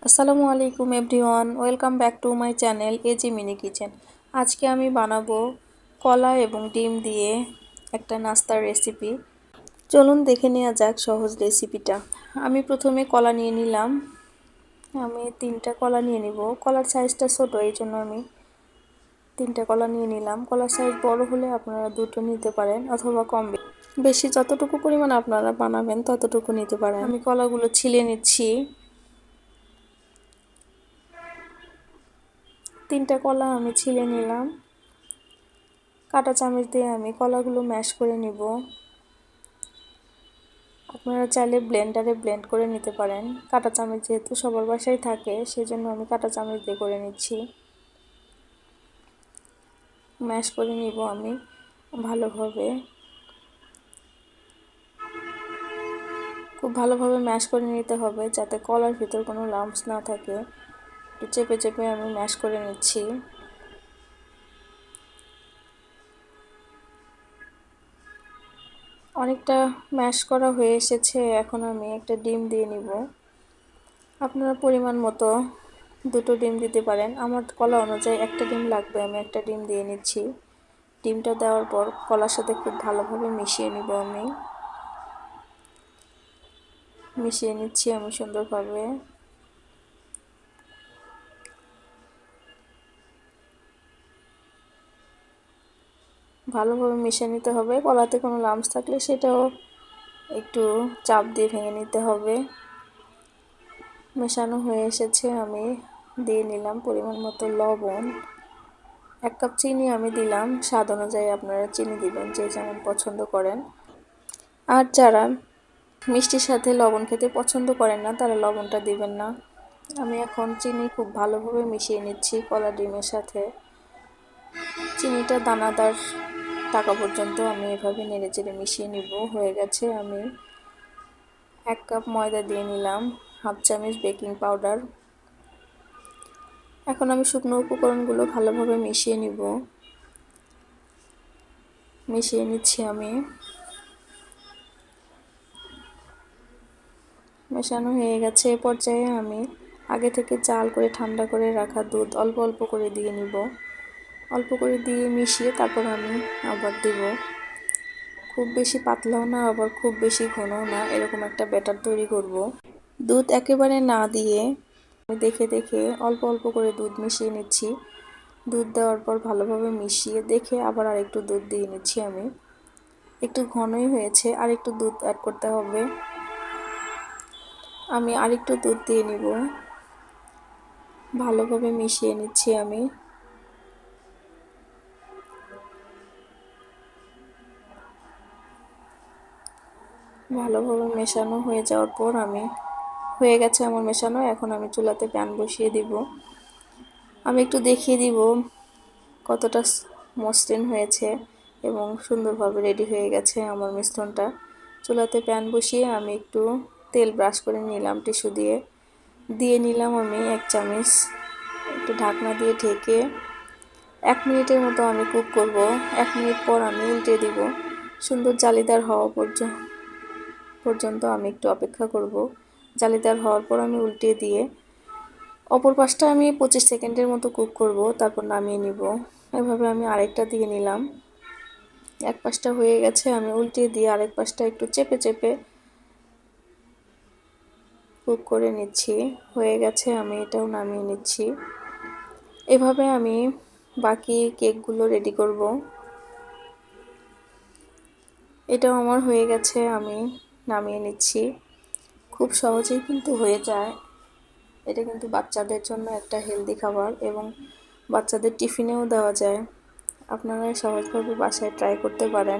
আসসালামু আলাইকুম everyone, welcome back to my channel AG mini kitchen. আজকে আমি বানাবো কলা এবং ডিম দিয়ে একটা নাস্তার রেসিপি। চলুন দেখে নেওয়া যাক সহজ রেসিপিটা। আমি প্রথমে কলা নিয়ে নিলাম। আমি 3টা কলা নিয়ে নিব। কলার সাইজটা ছোট, এই জন্য আমি 3টা কলা নিয়ে নিলাম। কলার সাইজ বড় হলে আপনারা 2টো নিতে পারেন অথবা কম বেশি যতটুকু পরিমাণ আপনারা বানাবেন ততটুকু নিতে পারেন। আমি কলাগুলো ছিলে নিচ্ছি। 3টা কলা আমি ছিলে নিলাম। কাঁটা চামচ দিয়ে আমি কলাগুলো ম্যাশ করে নিব। আপনারা চাইলে ব্লেন্ডারে ব্লেন্ড করে নিতে পারেন। কাঁটা চামচ যেহেতু সবার বাসায় থাকে, সেজন্য আমি কাঁটা চামচ দিয়ে করে নিচ্ছি। ম্যাশ করে নিব আমি ভালোভাবে, খুব ভালোভাবে ম্যাশ করে নিতে হবে যাতে কলার ভিতর কোনো লাম্পস না থাকে। একটু চেপে চেপে আমি ম্যাশ করে নিচ্ছি। অনেকটা ম্যাশ করা হয়ে এসেছে। এখন আমি একটা ডিম দিয়ে নিব। আপনারা পরিমাণ মতো 2টো ডিম দিতে পারেন। আমার কলা অনুযায়ী একটা ডিম লাগবে, আমি একটা ডিম দিয়ে নিচ্ছি। ডিমটা দেওয়ার পর কলার সাথে খুব ভালোভাবে মিশিয়ে নিব। আমি মিশিয়ে নিচ্ছি সুন্দরভাবে। ভালোভাবে মিশিয়ে নিতে হবে। কলাতে কোনো লাম্পস থাকলে সেটাও একটু চাপ দিয়ে ভেঙে নিতে হবে। মেশানো হয়ে এসেছে। আমি দিয়ে নিলাম পরিমাণ মতো লবণ। 1 কাপ চিনি আমি দিলাম। স্বাদ অনুযায়ী আপনারা চিনি দিবেন, যে যেমন পছন্দ করেন। আর যারা মিষ্টির সাথে লবণ খেতে পছন্দ করেন না, তারা লবণটা দিবেন না। আমি এখন চিনি খুব ভালোভাবে মিশিয়ে নিচ্ছি কলা ডিমের সাথে। চিনিটা দানাদার টাকা পর্যন্ত আমি এভাবে নেড়েচেড়ে মিশিয়ে নিব। হয়ে গেছে। আমি 1 কাপ ময়দা দিয়ে নিলাম, 1/2 চামচ বেকিং পাউডার। এখন আমি শুকনো উপকরণগুলো ভালোভাবে মিশিয়ে নিব। মিশিয়ে নিচ্ছি আমি। মেশানো হয়ে গেছে। এ পর্যায়ে আমি আগে থেকে জাল করে ঠান্ডা করে রাখা দুধ অল্প অল্প করে দিয়ে নিব। অল্প করে দিয়ে মিশিয়ে তারপর আমি আবার দেব। খুব বেশি পাতলাও না, আবার খুব বেশি ঘনও না, এরকম একটা ব্যাটার তৈরি করব। দুধ একেবারে না দিয়ে আমি দেখে দেখে অল্প অল্প করে দুধ মিশিয়ে নিচ্ছি। দুধ দেওয়ার পর ভালোভাবে মিশিয়ে দেখে আবার আরেকটু দুধ দিয়ে নিচ্ছি। আমি একটু ঘনই হয়েছে, আর একটু দুধ অ্যাড করতে হবে। আমি আরেকটু দুধ দিয়ে নিব। ভালোভাবে মিশিয়ে নিচ্ছি আমি। ভালোভাবে মেশানো হয়ে যাওয়ার পর হয়ে গেছে আমার মেশানো। এখন আমি চুলাতে প্যান বসিয়ে দিব। আমি একটু দেখিয়ে দিব কতটা মসৃণ হয়েছে এবং সুন্দরভাবে রেডি হয়ে গেছে আমার মিশ্রণটা। চুলাতে প্যান বসিয়ে আমি একটু তেল ব্রাশ করে নিলাম টিস্যু দিয়ে। দিয়ে নিলাম আমি 1 চামচ। একটু ঢাকনা দিয়ে ঢেকে 1 মিনিটের মতো আমি কুক করব। 1 মিনিট পর আমি উল্টে দিব। সুন্দর জালিদার হওয়া পর্যন্ত আমি একটু অপেক্ষা করব। জালিদার হওয়ার পর আমি উল্টে দিয়ে অপর পাশটা আমি 25 সেকেন্ডের মতো কুক করব, তারপর নামিয়ে নিব। এভাবে আমি আরেকটা দিয়ে নিলাম। এক পাশটা হয়ে গেছে, আমি উল্টে দিয়ে আরেক পাশটা একটু চেপে চেপে কুক করে নিচ্ছি। হয়ে গেছে, আমি এটাও নামিয়ে নিচ্ছি। এভাবে আমি বাকি কেকগুলো রেডি করব। এটাও আমার হয়ে গেছে, আমি নামিয়ে নিচ্ছি। খুব সহজেই কিন্তু হয়ে যায়। এটা কিন্তু বাচ্চাদের জন্য একটা হেলদি খাবার এবং বাচ্চাদের টিফিনেও দেওয়া যায়। আপনারা সহজভাবে বাসায় ট্রাই করতে পারেন।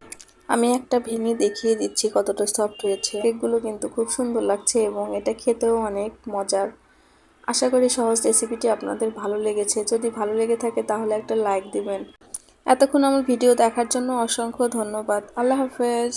আমি একটা ভেঙে দেখিয়ে দিচ্ছি কতটা সফট হয়েছে। কেকগুলো কিন্তু খুব সুন্দর লাগছে এবং এটা খেতেও অনেক মজার। আশা করি সহজ রেসিপিটি আপনাদের ভালো লেগেছে। যদি ভালো লেগে থাকে তাহলে একটা লাইক দিবেন। এতক্ষণ আমার ভিডিও দেখার জন্য অসংখ্য ধন্যবাদ। আল্লাহ হাফেজ।